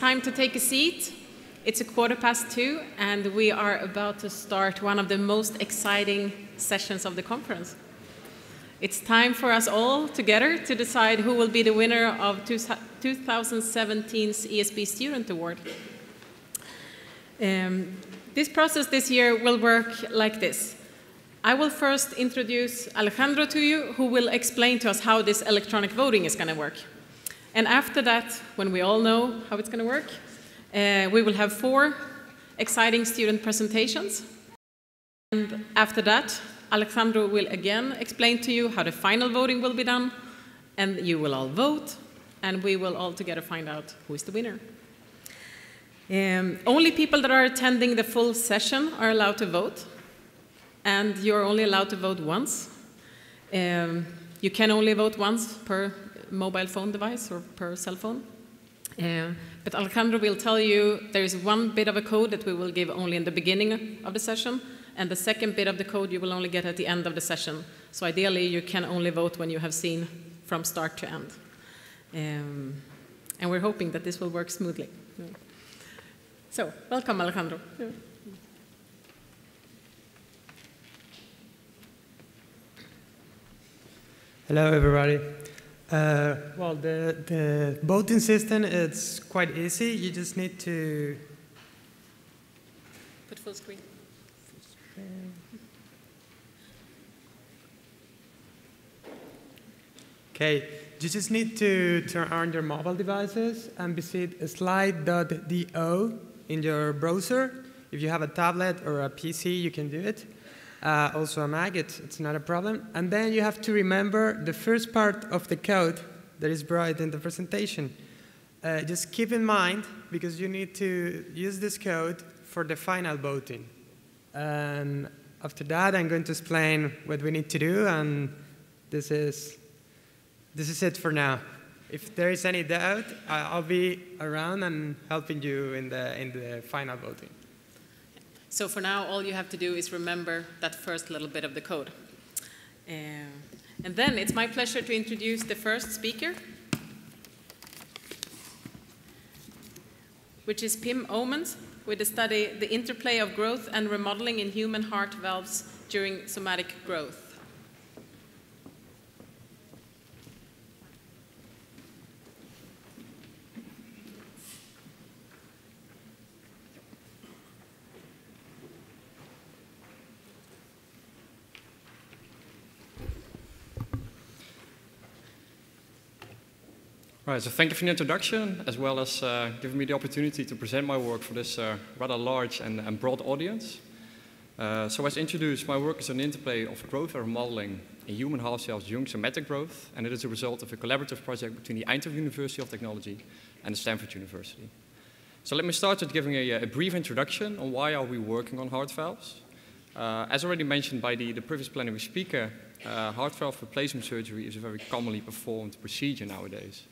time to take a seat. It's 2:15, and we are about to start one of the most exciting sessions of the conference. It's time for us all together to decide who will be the winner of 2017's ESB Student Award. This process this year will work like this. I will first introduce Alejandro to you, who will explain to us how this electronic voting is going to work. And after that, when we all know how it's going to work, we will have 4 exciting student presentations. And after that, Alejandro will again explain to you how the final voting will be done, and you will all vote, and we will all together find out who is the winner. Only people that are attending the full session are allowed to vote, and you're only allowed to vote once. You can only vote once per mobile phone device or per cell phone. But Alejandro will tell you there is one bit of a code that we will give only in the beginning of the session, and the second bit of the code you will only get at the end of the session. So ideally, you can only vote when you have seen from start to end. And we're hoping that this will work smoothly. So, welcome, Alejandro. Hello, everybody. Well, the voting system is quite easy. You just need to put full screen. Okay, you just need to turn on your mobile devices and visit slide.do in your browser. If you have a tablet or a PC, you can do it. Also a Mac, it's not a problem. And then you have to remember the first part of the code that is brought in the presentation. Just keep in mind, because you need to use this code for the final voting. And after that, I'm going to explain what we need to do, and this is it for now. If there is any doubt, I'll be around and helping you in the final voting. So for now, all you have to do is remember that first little bit of the code. And then it's my pleasure to introduce the first speaker, which is Pim JA Oomen, with the study The Interplay of Growth and Remodeling in Human Heart Valves During Somatic Growth. Right, so thank you for the introduction, as well as giving me the opportunity to present my work for this rather large and broad audience. So as introduced, my work is an interplay of growth and remodeling in human heart cells during somatic growth, and it is a result of a collaborative project between the Eindhoven University of Technology and the Stanford University. So let me start with giving a brief introduction on why are we working on heart valves. As already mentioned by the previous plenary speaker, heart valve replacement surgery is a very commonly performed procedure nowadays.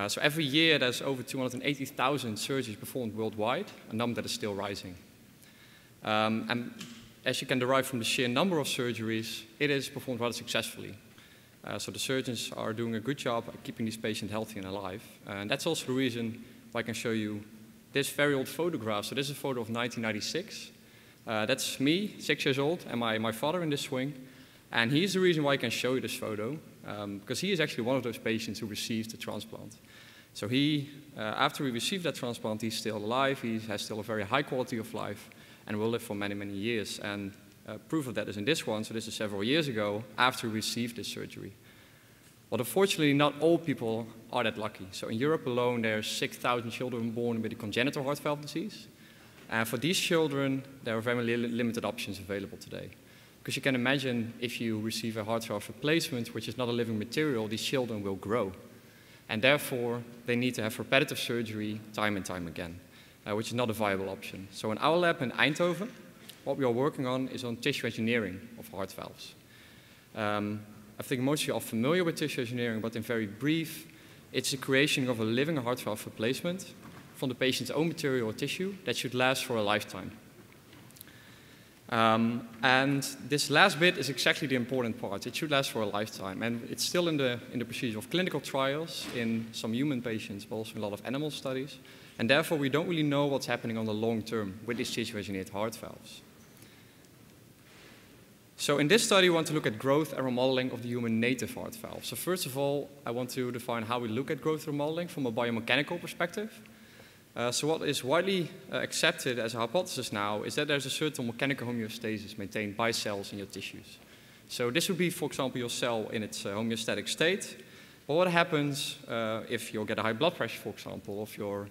So every year there's over 280,000 surgeries performed worldwide, a number that is still rising. And as you can derive from the sheer number of surgeries, it is performed rather successfully. So the surgeons are doing a good job at keeping these patients healthy and alive. And that's also the reason why I can show you this very old photograph. So this is a photo of 1996. That's me, 6 years old, and my father in this swing. And he's the reason why I can show you this photo, because he is actually one of those patients who received the transplant. So he, after he received that transplant, he's still alive, he has still a very high quality of life, and will live for many, many years. And proof of that is in this one, so this is several years ago, after he received this surgery. But unfortunately, not all people are that lucky. So in Europe alone, there's 6,000 children born with a congenital heart valve disease. And for these children, there are very limited options available today. Because you can imagine, if you receive a heart valve replacement, which is not a living material, these children will grow. And therefore, they need to have repetitive surgery time and time again, which is not a viable option. So in our lab in Eindhoven, what we are working on is on tissue engineering of heart valves. I think most of you are familiar with tissue engineering, but in very brief, it's the creation of a living heart valve replacement from the patient's own material or tissue that should last for a lifetime. And this last bit is exactly the important part. It should last for a lifetime. And it's still in the procedure of clinical trials in some human patients, but also in a lot of animal studies. And therefore, we don't really know what's happening on the long term with these tissue-engineered heart valves. So in this study, we want to look at growth and remodeling of the human native heart valve. So first of all, I want to define how we look at growth remodeling from a biomechanical perspective. So what is widely accepted as a hypothesis now is that there's a certain mechanical homeostasis maintained by cells in your tissues. So this would be, for example, your cell in its homeostatic state. But what happens if you get a high blood pressure, for example, or if your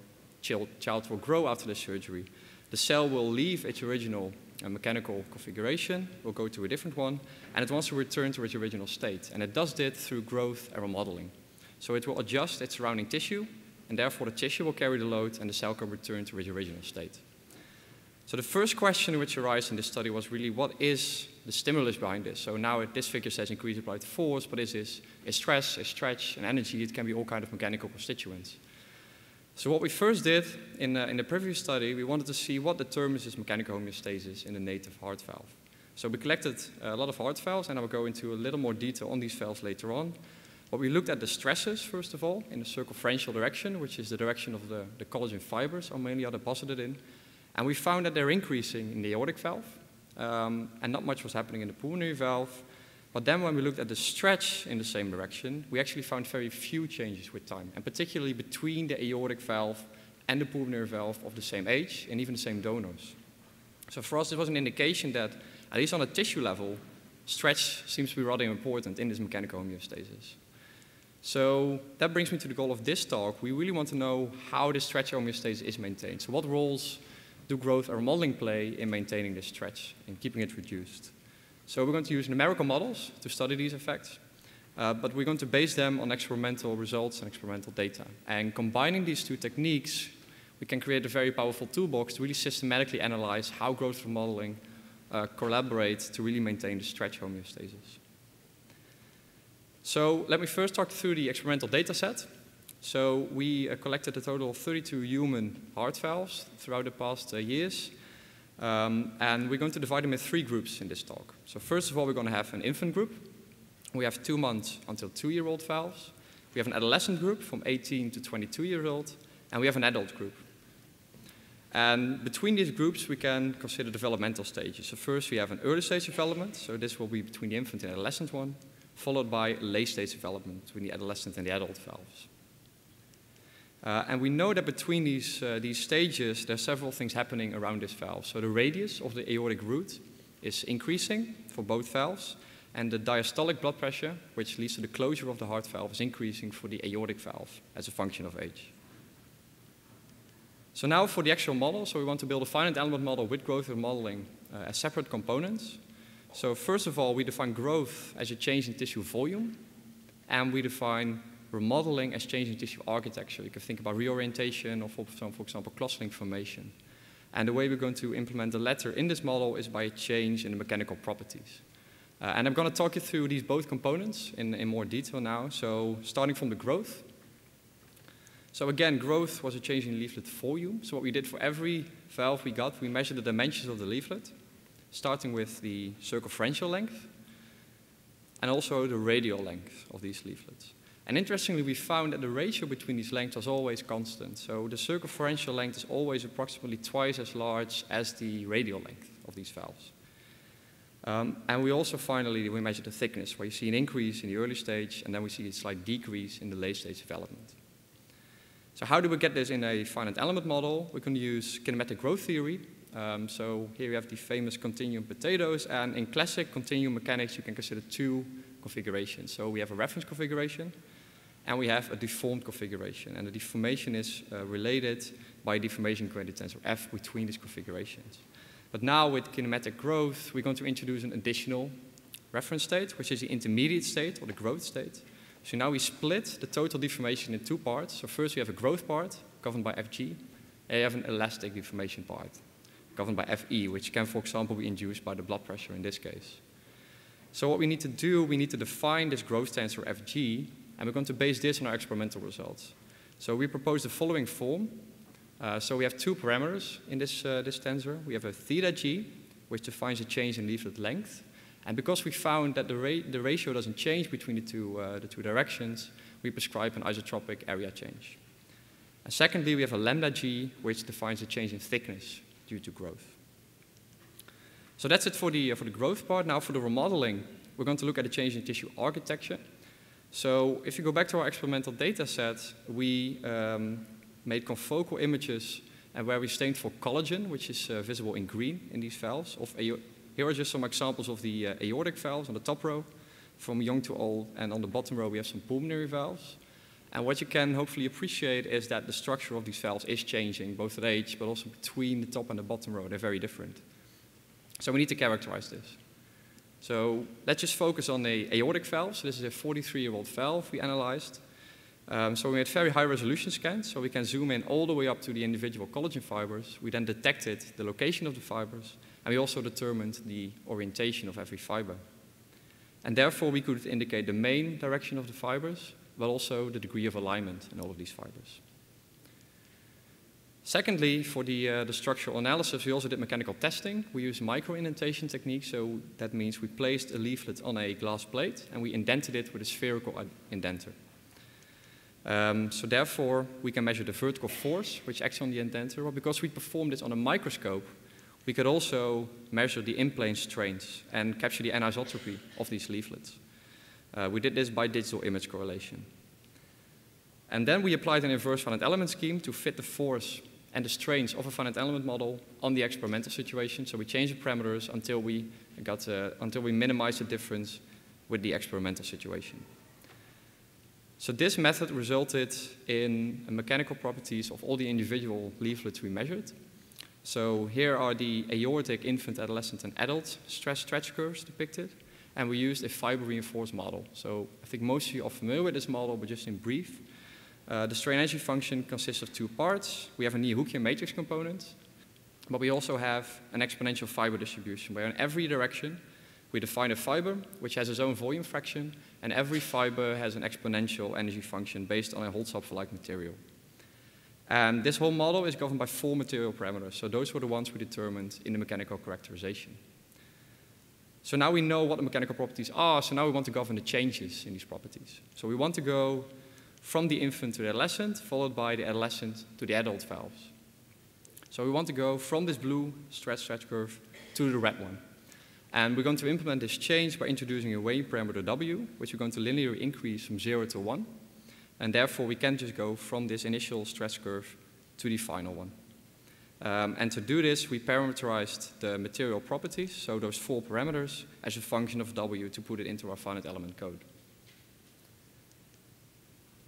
child will grow after the surgery? The cell will leave its original mechanical configuration, will go to a different one, and it wants to return to its original state. And it does that through growth and remodeling. So it will adjust its surrounding tissue, and therefore the tissue will carry the load and the cell can return to its original state. So the first question which arose in this study was really, what is the stimulus behind this? So now this figure says increased applied force, but is this a stress, a stretch, an energy? It can be all kinds of mechanical constituents. So what we first did in the previous study, we wanted to see what determines this mechanical homeostasis in the native heart valve. So we collected a lot of heart valves, and I will go into a little more detail on these valves later on. But we looked at the stresses, first of all, in the circumferential direction, which is the direction of the collagen fibers are mainly deposited in. And we found that they're increasing in the aortic valve, and not much was happening in the pulmonary valve. But then when we looked at the stretch in the same direction, we actually found very few changes with time, and particularly between the aortic valve and the pulmonary valve of the same age, and even the same donors. So for us, it was an indication that, at least on a tissue level, stretch seems to be rather important in this mechanical homeostasis. So that brings me to the goal of this talk. We really want to know how this stretch homeostasis is maintained. So what roles do growth and remodeling play in maintaining this stretch and keeping it reduced? So we're going to use numerical models to study these effects, but we're going to base them on experimental results and experimental data. And combining these two techniques, we can create a very powerful toolbox to really systematically analyze how growth remodeling collaborates to really maintain the stretch homeostasis. So let me first talk through the experimental data set. So we collected a total of 32 human heart valves throughout the past years. And we're going to divide them in 3 groups in this talk. So first of all, we're going to have an infant group. We have 2 months until 2-year-old valves. We have an adolescent group from 18 to 22 years old. And we have an adult group. And between these groups, we can consider developmental stages. So first, we have an early stage development. So this will be between the infant and adolescent one, followed by late stage development between the adolescent and the adult valves. And we know that between these stages, there are several things happening around this valve. So the radius of the aortic root is increasing for both valves, and the diastolic blood pressure, which leads to the closure of the heart valve, is increasing for the aortic valve as a function of age. So now for the actual model, so we want to build a finite element model with growth remodeling as separate components. So first of all, we define growth as a change in tissue volume, and we define remodeling as changing tissue architecture. You can think about reorientation or, for example, cross-link formation. And the way we're going to implement the latter in this model is by a change in the mechanical properties. And I'm going to talk you through these both components in more detail now. So starting from the growth. So again, growth was a change in leaflet volume. So what we did for every valve we got, we measured the dimensions of the leaflet, starting with the circumferential length and also the radial length of these leaflets. And interestingly, we found that the ratio between these lengths was always constant. So the circumferential length is always approximately twice as large as the radial length of these valves. And we also finally, we measured the thickness, where you see an increase in the early stage, and then we see a slight decrease in the late stage development. So how do we get this in a finite element model? We can use kinematic growth theory. So here we have the famous continuum potatoes, and in classic continuum mechanics, you can consider 2 configurations. So we have a reference configuration, and we have a deformed configuration. And the deformation is related by a deformation gradient tensor F between these configurations. But now with kinematic growth, we're going to introduce an additional reference state, which is the intermediate state or the growth state. So now we split the total deformation in 2 parts. So first we have a growth part governed by Fg, and you have an elastic deformation part governed by Fe, which can, for example, be induced by the blood pressure in this case. So what we need to do, we need to define this growth tensor Fg, and we're going to base this on our experimental results. So we propose the following form. So we have 2 parameters in this tensor. We have a theta g, which defines a change in leaflet length. And because we found that the ratio doesn't change between the two directions, we prescribe an isotropic area change. And secondly, we have a lambda g, which defines a change in thickness due to growth. So that's it for the growth part. Now for the remodeling, we're going to look at a change in tissue architecture. So if you go back to our experimental data set, we made confocal images and where we stained for collagen, which is visible in green in these valves. Here are just some examples of the aortic valves on the top row, from young to old, and on the bottom row we have some pulmonary valves. And what you can hopefully appreciate is that the structure of these valves is changing, both at age, but also between the top and the bottom row. They're very different. So we need to characterize this. So let's just focus on the aortic valve. So this is a 43-year-old valve we analyzed. So we made very high resolution scans, so we can zoom in all the way up to the individual collagen fibers. We then detected the location of the fibers, and we also determined the orientation of every fiber. And therefore, we could indicate the main direction of the fibers, but also the degree of alignment in all of these fibers. Secondly, for the structural analysis, we also did mechanical testing. We used micro-indentation technique, so that means we placed a leaflet on a glass plate, and we indented it with a spherical indenter. So therefore, we can measure the vertical force which acts on the indenter. Well, because we performed this on a microscope, we could also measure the in-plane strains and capture the anisotropy of these leaflets. We did this by digital image correlation. And then we applied an inverse finite element scheme to fit the force and the strains of a finite element model on the experimental situation. So we changed the parameters until we minimized the difference with the experimental situation. So this method resulted in mechanical properties of all the individual leaflets we measured. So here are the aortic, infant, adolescent, and adult stress stretch curves depicted. And we used a fiber reinforced model. So I think most of you are familiar with this model, but just in brief. The strain energy function consists of two parts. We have a Neo-Hookean matrix component, but we also have an exponential fiber distribution, where in every direction we define a fiber which has its own volume fraction, and every fiber has an exponential energy function based on a Holzapfel-like material. And this whole model is governed by 4 material parameters. So those were the ones we determined in the mechanical characterization. So now we know what the mechanical properties are, so now we want to govern the changes in these properties. So we want to go from the infant to the adolescent, followed by the adolescent to the adult valves. So we want to go from this blue stretch curve to the red one. And we're going to implement this change by introducing a weight parameter W, which we're going to linearly increase from 0 to 1. And therefore, we can just go from this initial stress curve to the final one. And to do this, we parameterized the material properties, so those 4 parameters, as a function of W to put it into our finite element code.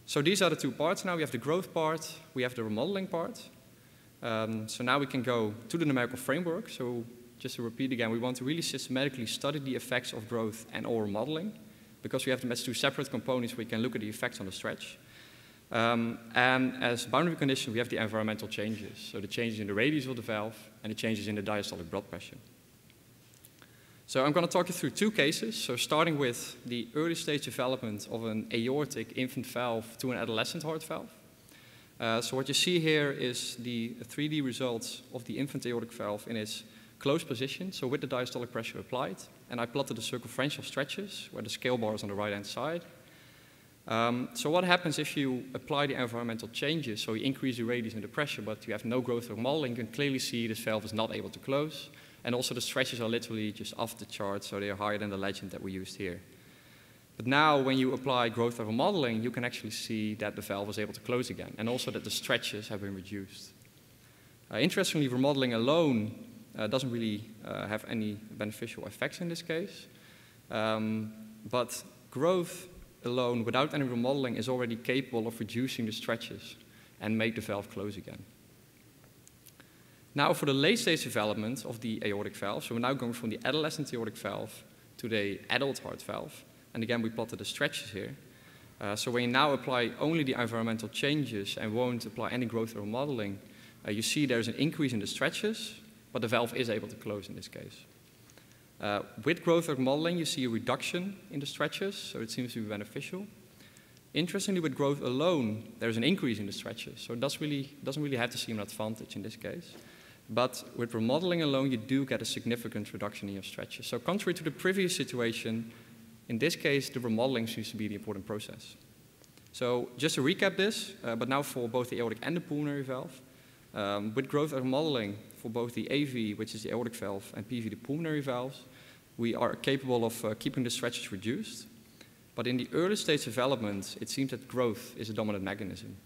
So these are the 2 parts now. We have the growth part, we have the remodeling part. So now we can go to the numerical framework. So just to repeat again, we want to really systematically study the effects of growth and or remodeling. Because we have them as 2 separate components, we can look at the effects on the stretch. And as boundary condition, we have the environmental changes. So the changes in the radius of the valve and the changes in the diastolic blood pressure. So I'm going to talk you through 2 cases. So starting with the early stage development of an aortic infant valve to an adolescent heart valve. So what you see here is the 3D results of the infant aortic valve in its closed position, so with the diastolic pressure applied. And I plotted the circumferential stretches, where the scale bar is on the right-hand side. So what happens if you apply the environmental changes? So you increase the radius and the pressure, but you have no growth or remodeling. You can clearly see this valve is not able to close. And also the stretches are literally just off the chart, so they are higher than the legend that we used here. But now when you apply growth or remodeling, you can actually see that the valve is able to close again, and also that the stretches have been reduced. Interestingly, remodeling alone doesn't really have any beneficial effects in this case. But growth alone, without any remodeling, is already capable of reducing the stretches and make the valve close again. Now for the late stage development of the aortic valve, so we're now going from the adolescent aortic valve to the adult heart valve. And again, we plotted the stretches here. So when you now apply only the environmental changes and won't apply any growth or remodeling, you see there's an increase in the stretches, but the valve is able to close in this case. With growth or remodeling, you see a reduction in the stretches, so it seems to be beneficial. Interestingly, with growth alone, there's an increase in the stretches, so it doesn't really have to seem an advantage in this case. But with remodeling alone, you do get a significant reduction in your stretches. So contrary to the previous situation, in this case, the remodeling seems to be the important process. So just to recap this, but now for both the aortic and the pulmonary valve, with growth and remodeling for both the AV, which is the aortic valve, and PV, the pulmonary valves, we are capable of keeping the stretches reduced. But in the early stage development, it seems that growth is a dominant mechanism.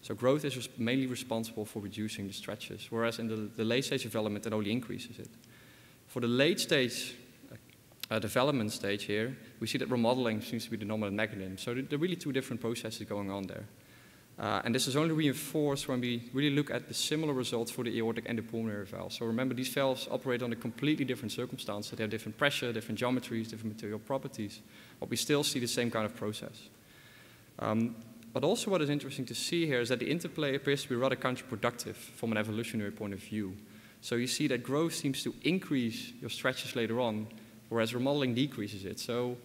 So growth is mainly responsible for reducing the stretches, whereas in the late stage development, it only increases it. For the late stage development stage here, we see that remodeling seems to be the dominant mechanism. So there are really two different processes going on there. And this is only reinforced when we really look at the similar results for the aortic and the pulmonary valves. So remember, these valves operate under completely different circumstances. They have different pressure, different geometries, different material properties, but we still see the same kind of process. But also what is interesting to see here is that the interplay appears to be rather counterproductive from an evolutionary point of view. So you see that growth seems to increase your stretches later on, whereas remodeling decreases it. So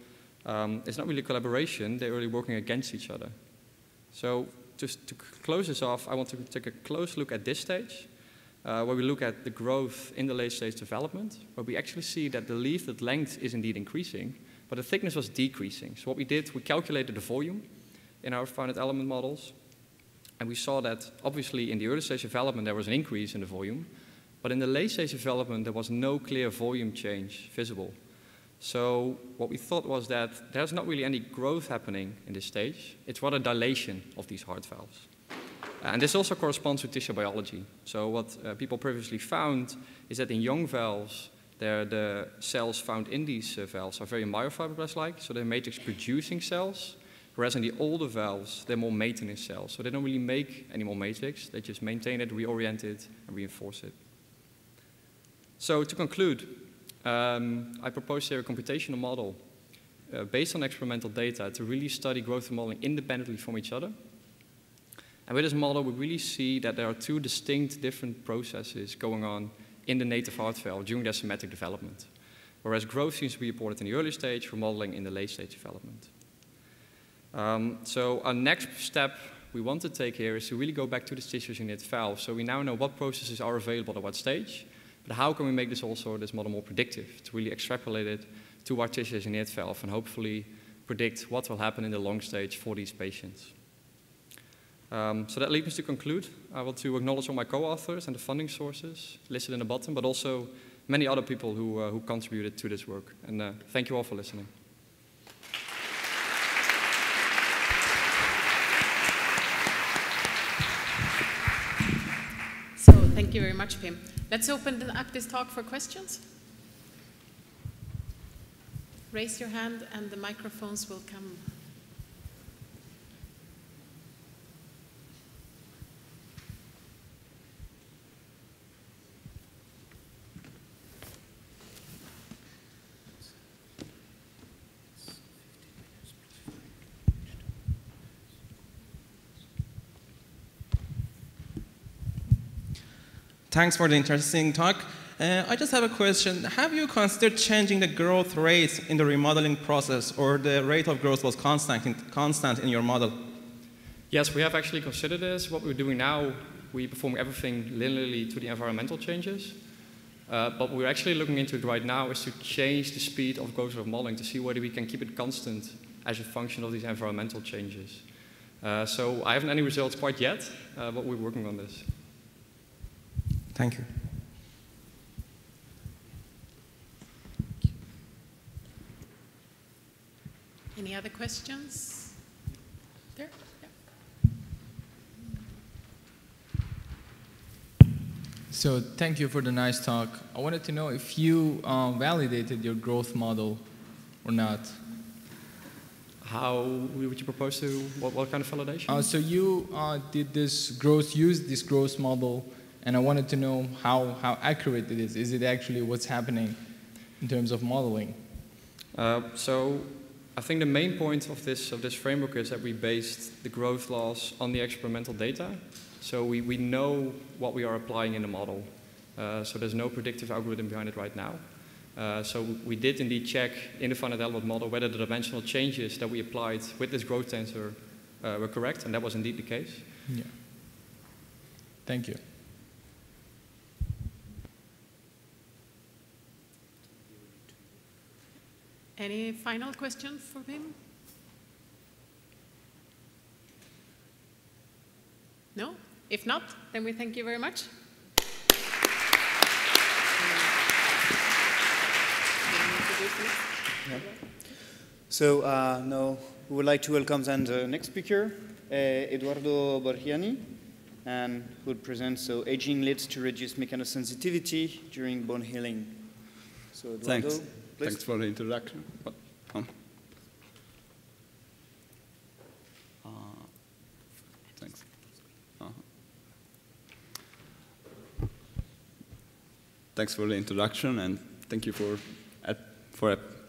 it's not really collaboration, they're really working against each other. So just to close this off, I want to take a close look at this stage, where we look at the growth in the late stage development, where we actually see that the leaflet length is indeed increasing, but the thickness was decreasing. So what we did, we calculated the volume in our finite element models, and we saw that obviously in the early stage development there was an increase in the volume, but in the late stage development there was no clear volume change visible. So what we thought was that there's not really any growth happening in this stage, it's rather dilation of these heart valves. And this also corresponds with tissue biology. So what people previously found is that in young valves, the cells found in these valves are very myofibroblast-like, so they're matrix-producing cells, whereas in the older valves, they're more maintenance cells. So they don't really make any more matrix, they just maintain it, reorient it, and reinforce it. So to conclude, I propose here a computational model based on experimental data to really study growth and remodeling independently from each other. And with this model, we really see that there are two distinct different processes going on in the native heart valve during their somatic development. Whereas growth seems to be important in the early stage, remodeling in the late stage development. So our next step we want to take here is to really go back to the tissues in the valve. So we now know what processes are available at what stage, but how can we make this model more predictive to really extrapolate it to our tissues in the valve and hopefully predict what will happen in the long stage for these patients. So that leads me to conclude. I want to acknowledge all my co-authors and the funding sources listed in the bottom, but also many other people who contributed to this work. And thank you all for listening. So thank you very much, Pim. Let's open up this talk for questions. Raise your hand and the microphones will come. Thanks for the interesting talk. I just have a question. Have you considered changing the growth rate in the remodeling process, or the rate of growth was constant in your model? Yes, we have actually considered this. What we're doing now, we perform everything linearly to the environmental changes. But what we're actually looking into right now is to change the speed of growth of modeling to see whether we can keep it constant as a function of these environmental changes. So I haven't any results quite yet, but we're working on this. Thank you. Any other questions? There? Yeah. So thank you for the nice talk. I wanted to know if you validated your growth model or not. How would you propose to, what kind of validation? So you did used this growth model, and I wanted to know how accurate it is. Is it actually what's happening in terms of modeling? So I think the main point of this framework is that we based the growth laws on the experimental data. So we know what we are applying in the model. So there's no predictive algorithm behind it right now. So we did indeed check in the finite element model whether the dimensional changes that we applied with this growth tensor were correct, and that was indeed the case. Yeah. Thank you. Any final questions for Pim? No? If not, then we thank you very much. Yeah. So now we would like to welcome then the next speaker, Edoardo Borgiani, and who would present aging leads to reduce mechanosensitivity during bone healing. So Edoardo, Thanks. please. Thanks for the introduction. Thanks. Thanks for the introduction, and thank you for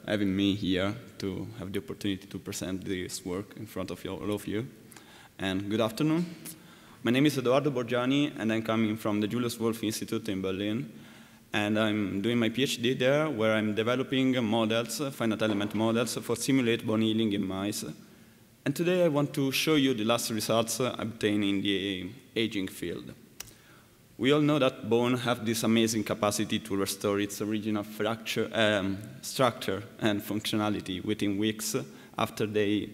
having me here to have the opportunity to present this work in front of all of you. And good afternoon. My name is Edoardo Borgiani, and I'm coming from the Julius Wolf Institute in Berlin. And I'm doing my PhD there, where I'm developing models, finite element models, for simulate bone healing in mice. And today I want to show you the last results obtained in the aging field. We all know that bone have this amazing capacity to restore its original structure and functionality within weeks after they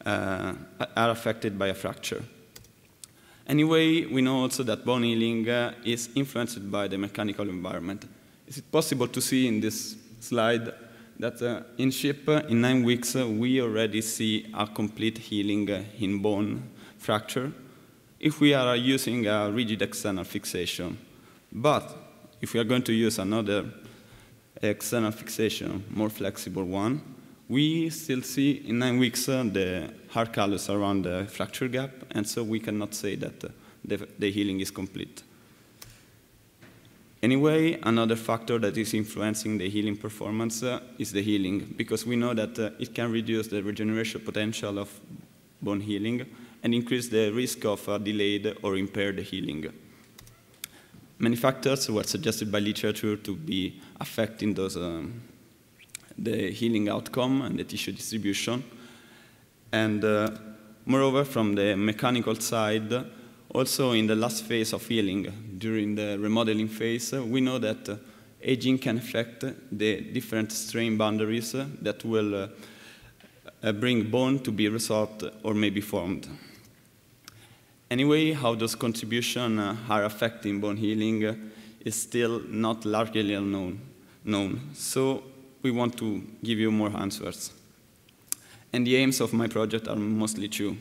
are affected by a fracture. Anyway, we know also that bone healing is influenced by the mechanical environment. Is it possible to see in this slide that in sheep, in 9 weeks, we already see a complete healing in bone fracture if we are using a rigid external fixation. But if we are going to use another external fixation, more flexible one, we still see in 9 weeks the hard callus around the fracture gap, and so we cannot say that the healing is complete. Anyway, another factor that is influencing the healing performance is the healing, because we know that it can reduce the regeneration potential of bone healing and increase the risk of delayed or impaired healing. Many factors were suggested by literature to be affecting those the healing outcome and the tissue distribution. And moreover, from the mechanical side, also in the last phase of healing, during the remodeling phase, we know that aging can affect the different strain boundaries that will bring bone to be resolved or maybe formed. Anyway, how those contributions are affecting bone healing is still not largely known. So we want to give you more answers. And the aims of my project are mostly two.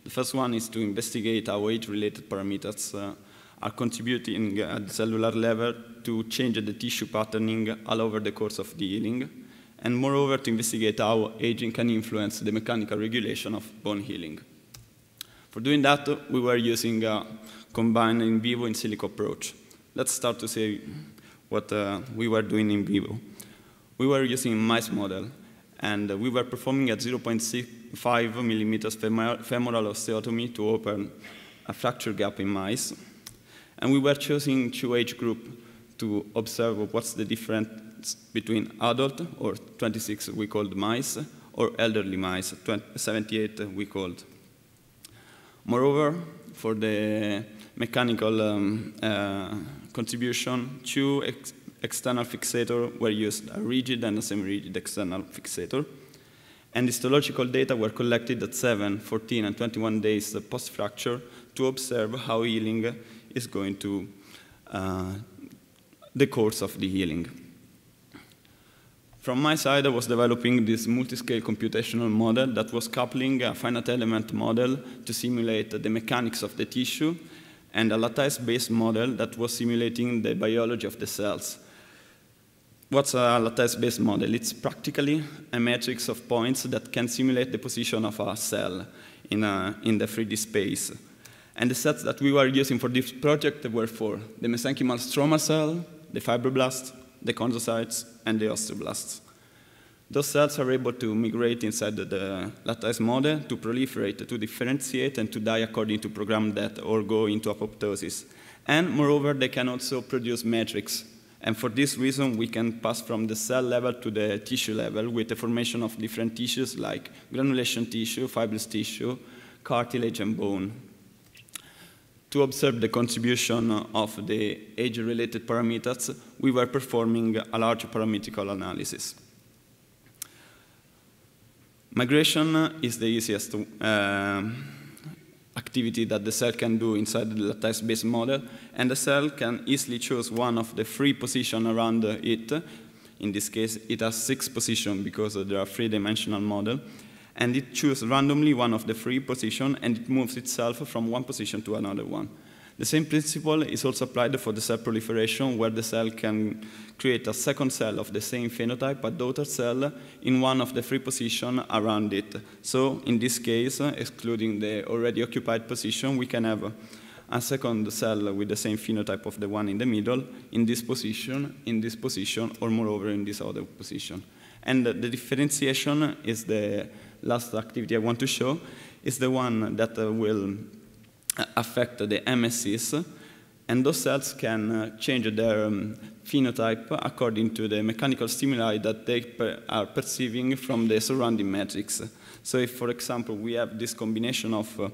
The first one is to investigate how age-related parameters are contributing at the cellular level to change the tissue patterning all over the course of the healing, and moreover to investigate how aging can influence the mechanical regulation of bone healing. For doing that, we were using a combined in vivo in silico approach. Let's start to say what we were doing in vivo. We were using a mice model, and we were performing at 0.65 millimeters femoral osteotomy to open a fracture gap in mice. And we were choosing 2 age groups to observe what's the difference between adult, or 26-week-old mice, or elderly mice, 78-week-old. Moreover, for the mechanical contribution, 2 external fixators were used, a rigid and a semi-rigid external fixator. And histological data were collected at 7, 14, and 21 days post-fracture to observe how healing is going to the course of the healing. From my side, I was developing this multi-scale computational model that was coupling a finite element model to simulate the mechanics of the tissue and a lattice-based model that was simulating the biology of the cells. What's a lattice-based model? It's practically a matrix of points that can simulate the position of a cell in the 3D space. And the sets that we were using for this project were 4: the mesenchymal stroma cell, the fibroblasts, the chondrocytes, and the osteoblasts. Those cells are able to migrate inside the lattice model to proliferate, to differentiate, and to die according to programmed death or go into apoptosis. And moreover, they can also produce matrix. And for this reason, we can pass from the cell level to the tissue level with the formation of different tissues like granulation tissue, fibrous tissue, cartilage, and bone. To observe the contribution of the age-related parameters, we were performing a large parametrical analysis. Migration is the easiest activity that the cell can do inside the lattice-based model, and the cell can easily choose one of the 3 positions around it. In this case, it has 6 positions because there are 3-dimensional model, and it chooses randomly one of the 3 positions, and it moves itself from one position to another one. The same principle is also applied for the cell proliferation, where the cell can create a second cell of the same phenotype, a daughter cell, in one of the 3 positions around it. So in this case, excluding the already occupied position, we can have a second cell with the same phenotype of the one in the middle, in this position, or moreover in this other position. And the differentiation is the last activity I want to show, is the one that will affect the MSCs, and those cells can change their phenotype according to the mechanical stimuli that they are perceiving from the surrounding matrix. So if, for example, we have this combination of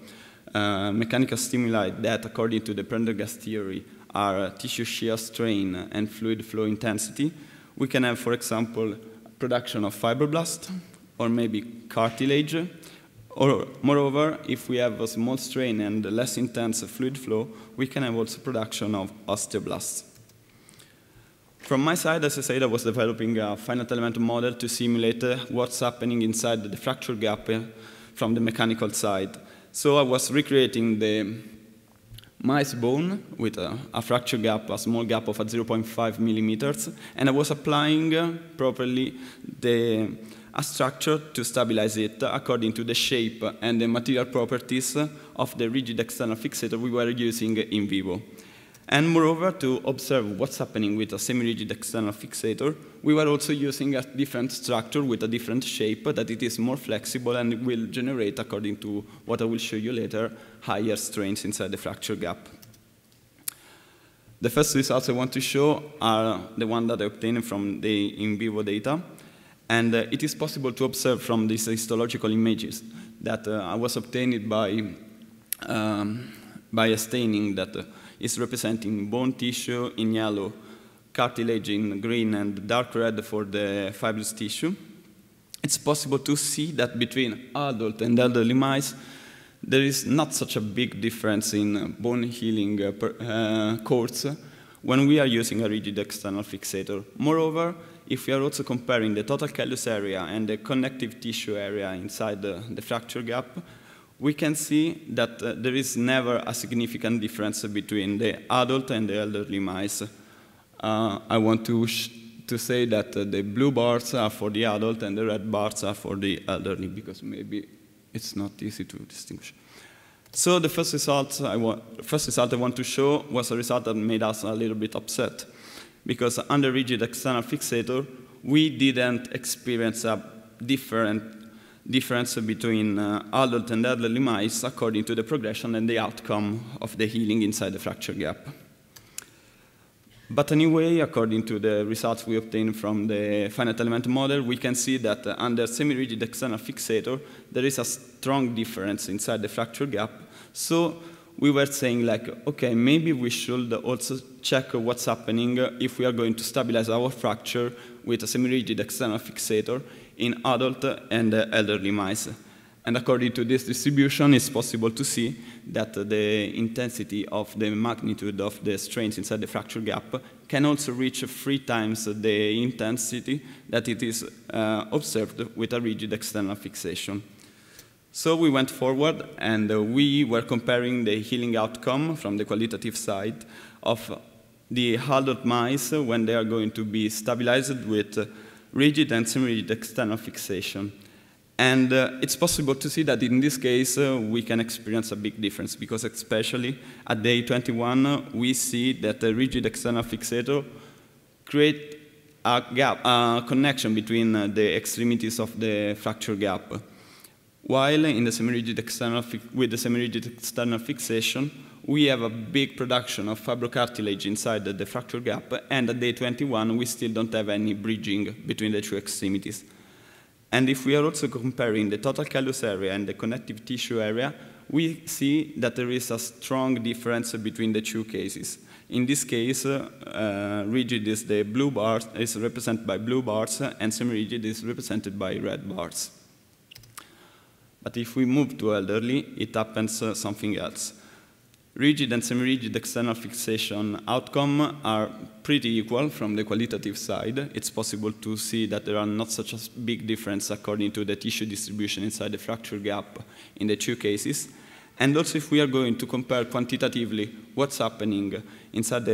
mechanical stimuli that, according to the Prendergast theory, are tissue shear strain and fluid flow intensity, we can have, for example, production of fibroblast, or maybe cartilage, or moreover, if we have a small strain and less intense fluid flow, we can have also production of osteoblasts. From my side, as I said, I was developing a finite element model to simulate what's happening inside the fracture gap from the mechanical side. So I was recreating the mice bone with a fracture gap, a small gap of 0.5 millimeters, and I was applying properly a structure to stabilize it according to the shape and the material properties of the rigid external fixator we were using in vivo. And moreover, to observe what's happening with a semi-rigid external fixator, we were also using a different structure with a different shape that it is more flexible and will generate, according to what I will show you later, higher strains inside the fracture gap. The first results I want to show are the one that I obtained from the in vivo data. And it is possible to observe from these histological images that I was obtained by a staining that is representing bone tissue in yellow, cartilage in green, and dark red for the fibrous tissue. It's possible to see that between adult and elderly mice, there is not such a big difference in bone healing course when we are using a rigid external fixator. Moreover, if we are also comparing the total callus area and the connective tissue area inside the fracture gap, we can see that there is never a significant difference between the adult and the elderly mice. I want to say that the blue bars are for the adult and the red bars are for the elderly, because maybe it's not easy to distinguish. So the first result I want to show was a result that made us a little bit upset, because under rigid external fixator, we didn't experience a difference between adult and elderly mice according to the progression and the outcome of the healing inside the fracture gap. But anyway, according to the results we obtained from the finite element model, we can see that under semi-rigid external fixator, there is a strong difference inside the fracture gap. So we were saying, like, okay, maybe we should also check what's happening if we are going to stabilize our fracture with a semi-rigid external fixator in adult and elderly mice. And according to this distribution, it's possible to see that the intensity of the magnitude of the strains inside the fracture gap can also reach 3 times the intensity that it is observed with a rigid external fixation. So we went forward and we were comparing the healing outcome from the qualitative side of the adult mice when they are going to be stabilized with rigid and semi-rigid external fixation. And it's possible to see that in this case we can experience a big difference, because especially at day 21 we see that the rigid external fixator create a gap, a connection between the extremities of the fracture gap. While in the with the semi-rigid external fixation, we have a big production of fibrocartilage inside the fracture gap, and at day 21 we still don't have any bridging between the 2 extremities. And if we are also comparing the total callus area and the connective tissue area, we see that there is a strong difference between the 2 cases. In this case, rigid is the blue bars, is represented by blue bars, and semi-rigid is represented by red bars. But if we move to elderly, it happens something else. Rigid and semi-rigid external fixation outcome are pretty equal from the qualitative side. It's possible to see that there are not such a big difference according to the tissue distribution inside the fracture gap in the two cases. And also if we are going to compare quantitatively what's happening inside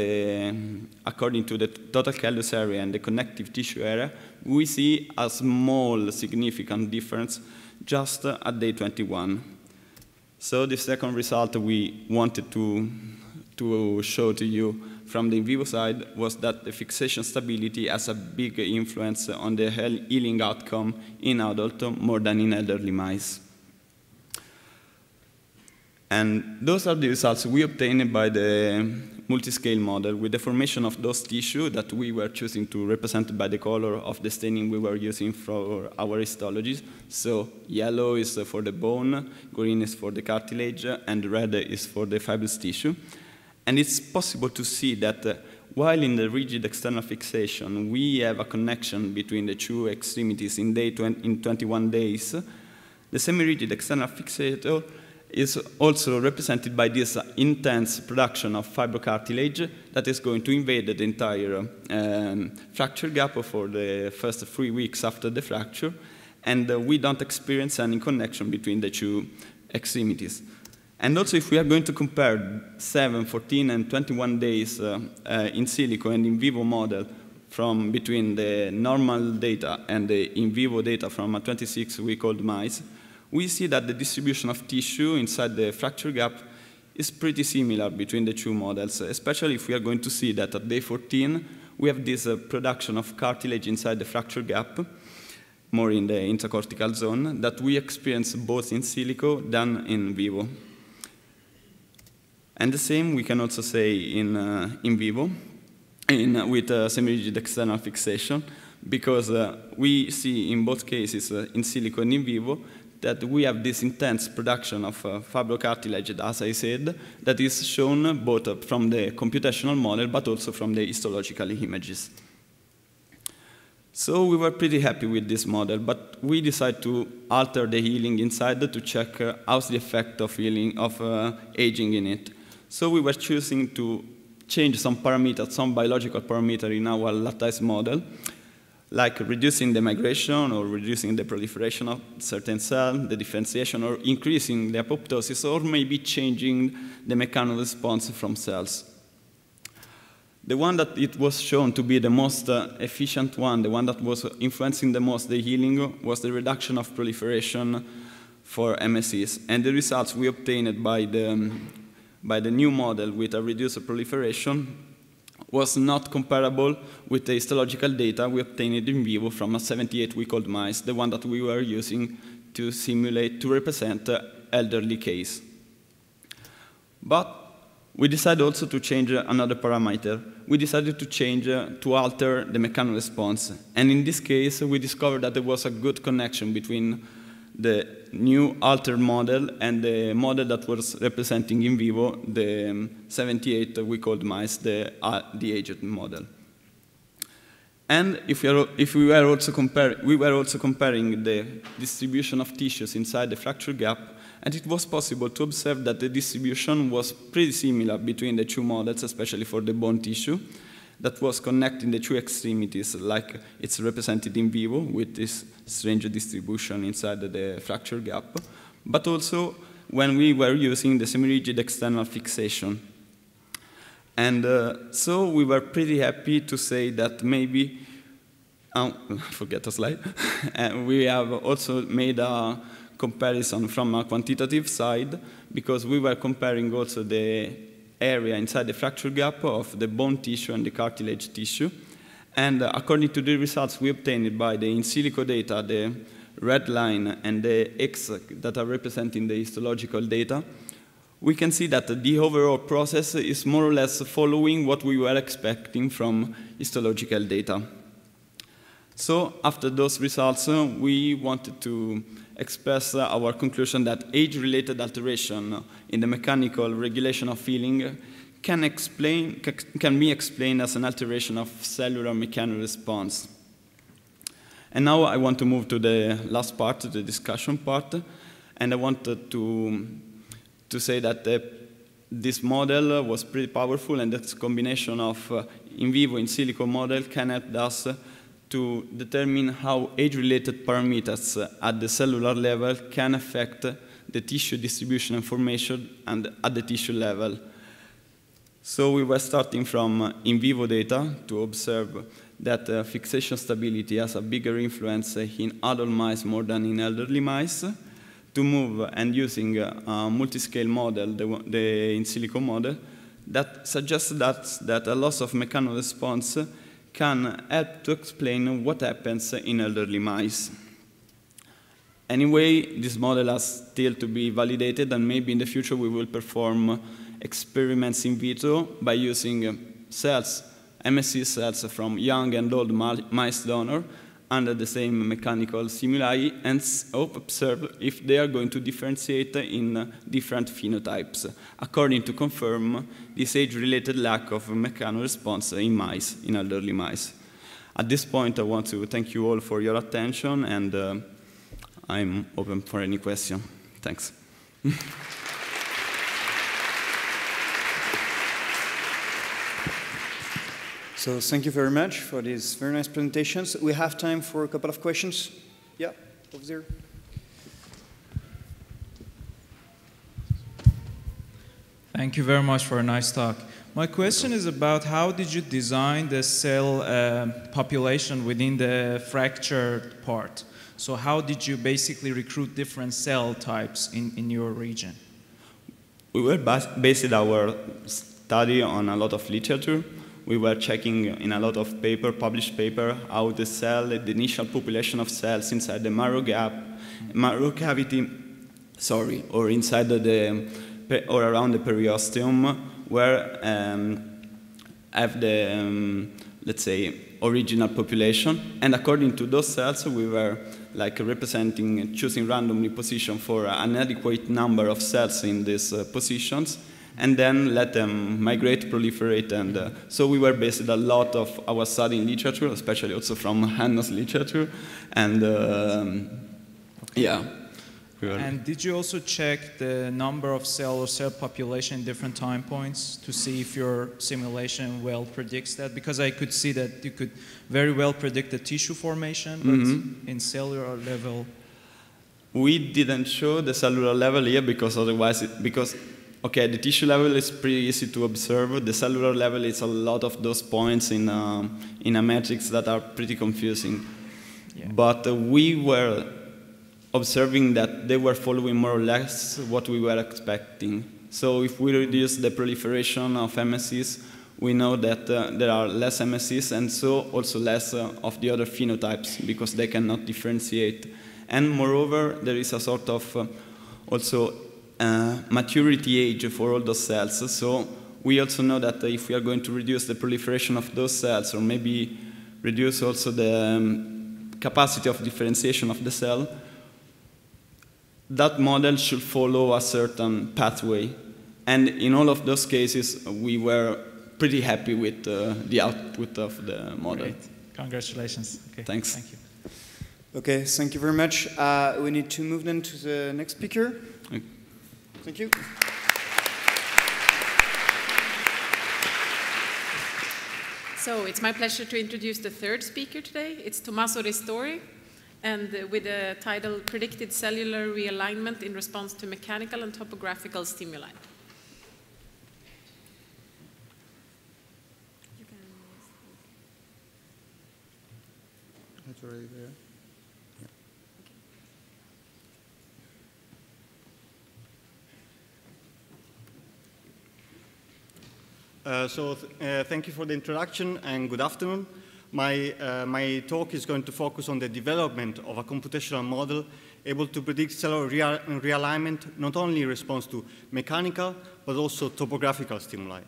according to the total callus area and the connective tissue area, we see a small significant difference just at day 21. So the second result we wanted to show to you from the in vivo side was that the fixation stability has a big influence on the healing outcome in adult more than in elderly mice. And those are the results we obtained by the multi-scale model with the formation of those tissue that we were choosing to represent by the color of the staining we were using for our histologies. So yellow is for the bone, green is for the cartilage, and red is for the fibrous tissue. And it's possible to see that while in the rigid external fixation we have a connection between the two extremities in 21 days, the semi-rigid external fixator is also represented by this intense production of fibrocartilage that is going to invade the entire fracture gap for the first 3 weeks after the fracture, and we don't experience any connection between the two extremities. And also if we are going to compare 7, 14, and 21 days in silico and in vivo model from between the normal data and the in vivo data from a 26-week-old mice, we see that the distribution of tissue inside the fracture gap is pretty similar between the two models, especially if we are going to see that at day 14 we have this production of cartilage inside the fracture gap, more in the intercortical zone, that we experience both in silico than in vivo. And the same we can also say in vivo with semi-rigid external fixation, because we see in both cases, in silico and in vivo, that we have this intense production of fibrocartilage, as I said, that is shown both from the computational model but also from the histological images. So we were pretty happy with this model, but we decided to alter the healing inside to check how's the effect of healing of aging in it. So we were choosing to change some parameters, some biological parameter in our lattice model, like reducing the migration or reducing the proliferation of certain cells, the differentiation, or increasing the apoptosis, or maybe changing the mechanoresponse from cells. The one that it was shown to be the most efficient one, the one that was influencing the most the healing, was the reduction of proliferation for MSCs. And the results we obtained by the new model with a reduced proliferation was not comparable with the histological data we obtained in vivo from a 78-week-old mice, the one that we were using to simulate, to represent elderly case. But we decided also to change another parameter. We decided to change, to alter the mechanoresponse. And in this case, we discovered that there was a good connection between the new altered model and the model that was representing in vivo the 78-week-old mice, the aged model. And we were also comparing the distribution of tissues inside the fracture gap, and it was possible to observe that the distribution was pretty similar between the two models, especially for the bone tissue, that was connecting the two extremities like it's represented in vivo with this strange distribution inside the fracture gap, but also when we were using the semi-rigid external fixation. And so we were pretty happy to say that maybe, forget the slide, we have also made a comparison from a quantitative side, because we were comparing also the area inside the fracture gap of the bone tissue and the cartilage tissue. And according to the results we obtained by the in silico data, the red line and the X that are representing the histological data, we can see that the overall process is more or less following what we were expecting from histological data. So after those results, we wanted to express our conclusion that age-related alteration in the mechanical regulation of feeling can be explained as an alteration of cellular mechanoresponse. And now I want to move to the last part, the discussion part. And I wanted to say that this model was pretty powerful, and this combination of in vivo in silico model can help us to determine how age-related parameters at the cellular level can affect the tissue distribution and formation and at the tissue level. So we were starting from in vivo data to observe that fixation stability has a bigger influence in adult mice more than in elderly mice, to move and using a multi-scale model, the in silico model, that suggests that a loss of mechanoresponse can help to explain what happens in elderly mice. Anyway, this model has still to be validated, and maybe in the future we will perform experiments in vitro by using cells, MSC cells from young and old mice donor under the same mechanical stimuli, and observe if they are going to differentiate in different phenotypes, according to confirm this age-related lack of mechanoresponse in mice, in elderly mice. At this point, I want to thank you all for your attention, and I'm open for any question. Thanks. So thank you very much for these very nice presentations. We have time for a couple of questions. Yeah, over there. Thank you very much for a nice talk. My question is about how did you design the cell population within the fractured part? So how did you basically recruit different cell types in your region? We were based our study on a lot of literature. We were checking in a lot of published paper, how the cell, the initial population of cells inside the marrow cavity, or inside or around the periosteum, where have the, let's say, original population. And according to those cells, we were like choosing randomly position for an adequate number of cells in these positions, and then let them migrate, proliferate, and so we were based a lot of our study in literature, especially also from Hanna's literature, and yeah. And did you also check the number of cell or cell population in different time points to see if your simulation well predicts that? Because I could see that you could very well predict the tissue formation, but in cellular level. We didn't show the cellular level here because otherwise, okay, the tissue level is pretty easy to observe. The cellular level is a lot of those points in a matrix that are pretty confusing. Yeah. But we were observing that they were following more or less what we were expecting. So if we reduce the proliferation of MSCs, we know that there are less MSCs, and so also less of the other phenotypes, because they cannot differentiate. And moreover, there is a sort of also maturity age for all those cells. So we also know that if we are going to reduce the proliferation of those cells, or maybe reduce also the capacity of differentiation of the cell, that model should follow a certain pathway. And in all of those cases, we were pretty happy with the output of the model. Great. Congratulations. Okay. Thanks. Thank you. Okay, thank you very much. We need to move then to the next speaker. Okay. Thank you. So it's my pleasure to introduce the third speaker today. It's Tommaso Ristori, and with the title Predicted Cellular Realignment in Response to Mechanical and Topographical Stimuli. That's already there. Thank you for the introduction and good afternoon. My talk is going to focus on the development of a computational model able to predict cellular realignment not only in response to mechanical but also topographical stimuli.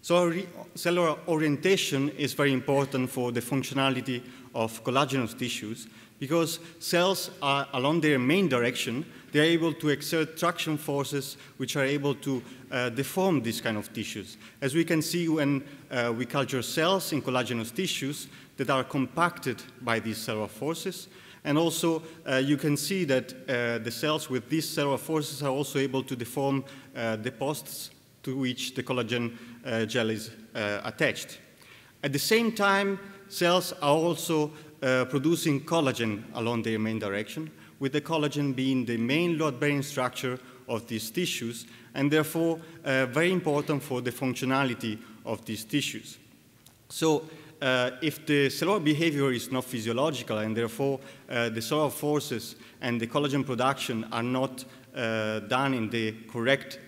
So cellular orientation is very important for the functionality of collagenous tissues, because cells are along their main direction, they are able to exert traction forces which are able to deform these kind of tissues. As we can see when we culture cells in collagenous tissues that are compacted by these cellular forces, And also, you can see that the cells with these cellular forces are also able to deform deposits to which the collagen gel is attached. At the same time, cells are also producing collagen along their main direction, with the collagen being the main load-bearing structure of these tissues, and therefore very important for the functionality of these tissues. So if the cellular behavior is not physiological, and therefore the cellular forces and the collagen production are not done in the correct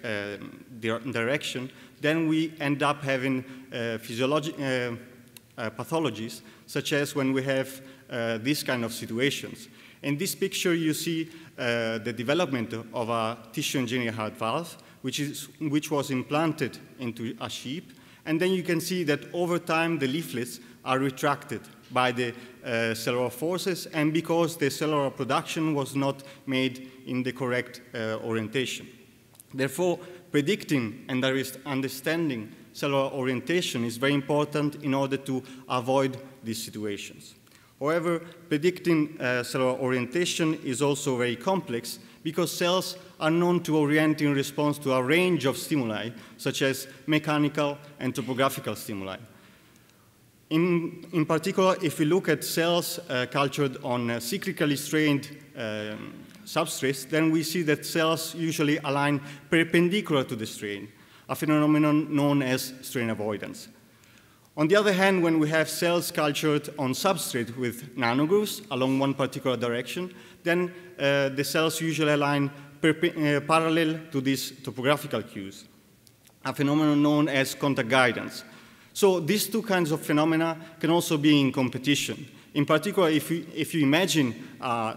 direction, then we end up having pathologies, such as when we have these kind of situations. In this picture, you see the development of a tissue engineered heart valve, which was implanted into a sheep. And then you can see that over time, the leaflets are retracted by the cellular forces, and because the cellular production was not made in the correct orientation. Therefore, predicting and understanding cellular orientation is very important in order to avoid these situations. However, predicting cellular orientation is also very complex because cells are known to orient in response to a range of stimuli, such as mechanical and topographical stimuli. In particular, if we look at cells cultured on cyclically strained substrates, then we see that cells usually align perpendicular to the strain, a phenomenon known as strain avoidance. On the other hand, when we have cells cultured on substrate with nanogrooves along one particular direction, then the cells usually align parallel to these topographical cues, a phenomenon known as contact guidance. So these two kinds of phenomena can also be in competition. In particular, if you imagine a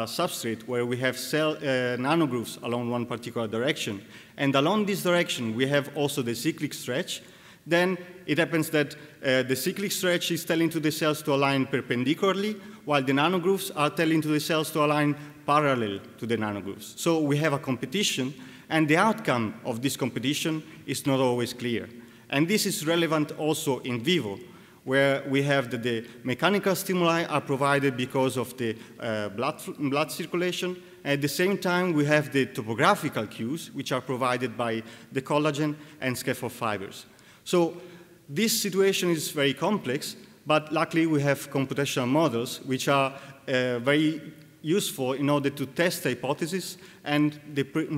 substrate where we have nanogrooves along one particular direction, and along this direction we have also the cyclic stretch, then it happens that the cyclic stretch is telling to the cells to align perpendicularly, while the nanogrooves are telling to the cells to align parallel to the nanogrooves. So we have a competition, and the outcome of this competition is not always clear. And this is relevant also in vivo, where we have that the mechanical stimuli are provided because of the blood circulation. At the same time, we have the topographical cues, which are provided by the collagen and scaffold fibers. So this situation is very complex, but luckily we have computational models which are very useful in order to test the hypothesis and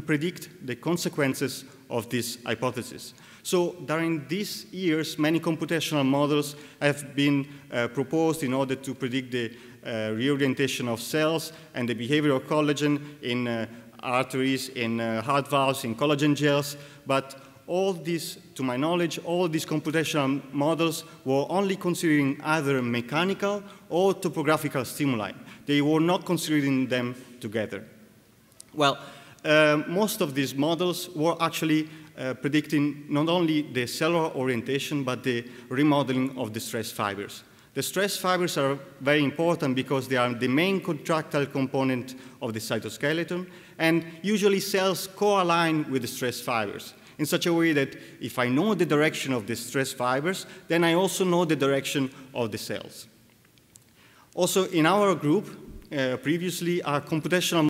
predict the consequences of this hypothesis. So during these years, many computational models have been proposed in order to predict the reorientation of cells and the behavior of collagen in arteries, in heart valves, in collagen gels, but all these, to my knowledge, all these computational models were only considering either mechanical or topographical stimuli. They were not considering them together. Well, most of these models were actually predicting not only the cellular orientation, but the remodeling of the stress fibers. The stress fibers are very important because they are the main contractile component of the cytoskeleton, and usually cells co-align with the stress fibers in such a way that if I know the direction of the stress fibers, then I also know the direction of the cells. Also, in our group, previously, our computational